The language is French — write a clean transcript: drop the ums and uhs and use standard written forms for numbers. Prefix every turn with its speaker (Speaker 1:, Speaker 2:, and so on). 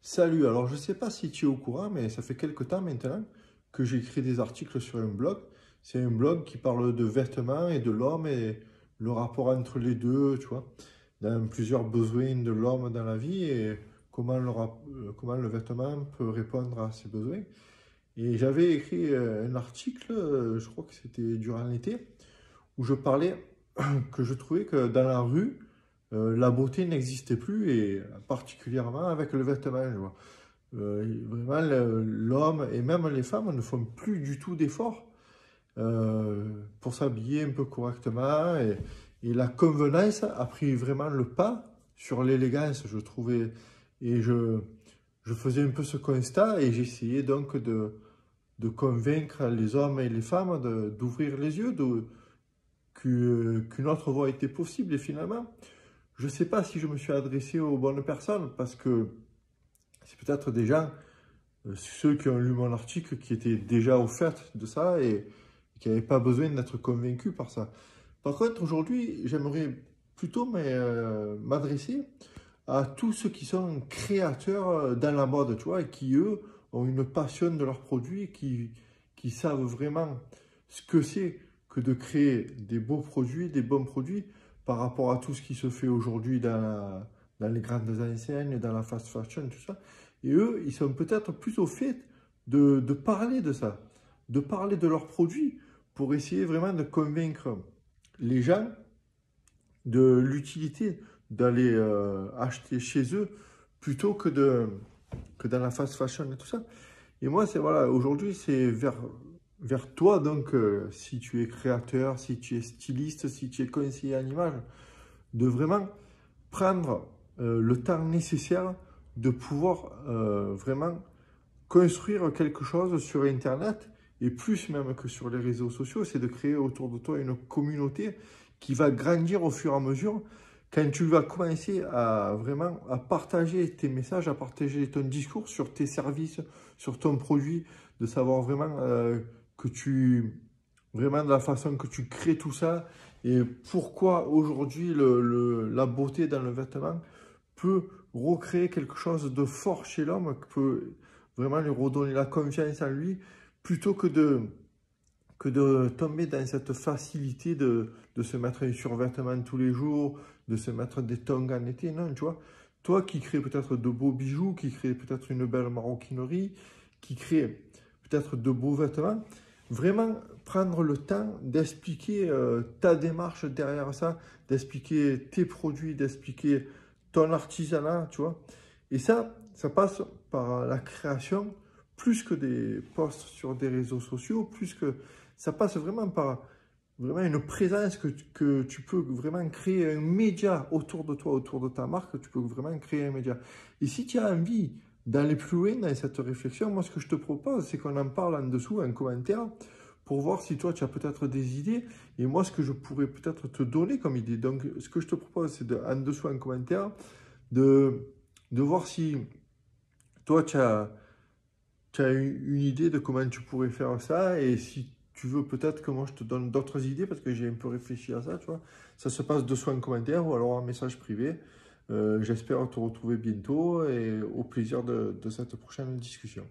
Speaker 1: Salut, alors je ne sais pas si tu es au courant, mais ça fait quelques temps maintenant que j'écris des articles sur un blog. C'est un blog qui parle de vêtements et de l'homme et le rapport entre les deux, tu vois, dans plusieurs besoins de l'homme dans la vie et comment le vêtement peut répondre à ses besoins. Et j'avais écrit un article, je crois que c'était durant l'été, où je parlais que je trouvais que dans la rue, la beauté n'existait plus et particulièrement avec le vêtement, je vois. Vraiment, l'homme et même les femmes ne font plus du tout d'efforts pour s'habiller un peu correctement. Et la convenance a pris vraiment le pas sur l'élégance, je trouvais. Et je faisais un peu ce constat et j'essayais donc de convaincre les hommes et les femmes d'ouvrir les yeux, qu'une autre voie était possible. Et finalement, je ne sais pas si je me suis adressé aux bonnes personnes parce que c'est peut-être des gens ceux qui ont lu mon article qui étaient déjà au fait de ça et qui n'avaient pas besoin d'être convaincus par ça. Par contre, aujourd'hui, j'aimerais plutôt m'adresser à tous ceux qui sont créateurs dans la mode, tu vois, et qui, eux, ont une passion de leurs produits, qui savent vraiment ce que c'est que de créer des beaux produits, des bons produits, par rapport à tout ce qui se fait aujourd'hui dans les grandes enseignes, dans la fast fashion, tout ça. Et eux, ils sont peut-être plus au fait de parler de ça, de parler de leurs produits, pour essayer vraiment de convaincre les gens de l'utilité d'aller acheter chez eux plutôt que dans la fast fashion et tout ça. Et moi, c'est voilà, aujourd'hui, c'est vers toi, donc, si tu es créateur, si tu es styliste, si tu es conseiller en image, de vraiment prendre le temps nécessaire de pouvoir vraiment construire quelque chose sur Internet, et plus même que sur les réseaux sociaux, c'est de créer autour de toi une communauté qui va grandir au fur et à mesure. Quand tu vas commencer à vraiment à partager tes messages, à partager ton discours sur tes services, sur ton produit, de savoir vraiment vraiment de la façon que tu crées tout ça et pourquoi aujourd'hui la beauté dans le vêtement peut recréer quelque chose de fort chez l'homme, qui peut vraiment lui redonner la confiance en lui, plutôt que de tomber dans cette facilité de se mettre un survêtement tous les jours, de se mettre des tongs en été. Non, tu vois, toi qui crée peut-être de beaux bijoux, qui crée peut-être une belle maroquinerie, qui crée peut-être de beaux vêtements, vraiment prendre le temps d'expliquer ta démarche derrière ça, d'expliquer tes produits, d'expliquer ton artisanat, tu vois. Et ça passe par la création, plus que des posts sur des réseaux sociaux, plus que ça passe vraiment par vraiment une présence que tu peux vraiment créer un média autour de toi, autour de ta marque, tu peux vraiment créer un média. Et si tu as envie d'aller plus loin dans cette réflexion, moi ce que je te propose, c'est qu'on en parle en dessous, en commentaire, pour voir si toi tu as peut-être des idées, et moi ce que je pourrais peut-être te donner comme idée. Donc ce que je te propose, c'est en dessous, en commentaire, de voir si toi tu as une idée de comment tu pourrais faire ça, et si tu veux peut-être que moi je te donne d'autres idées, parce que j'ai un peu réfléchi à ça, tu vois. Ça se passe de soit en commentaire ou alors en message privé. J'espère te retrouver bientôt et au plaisir de cette prochaine discussion.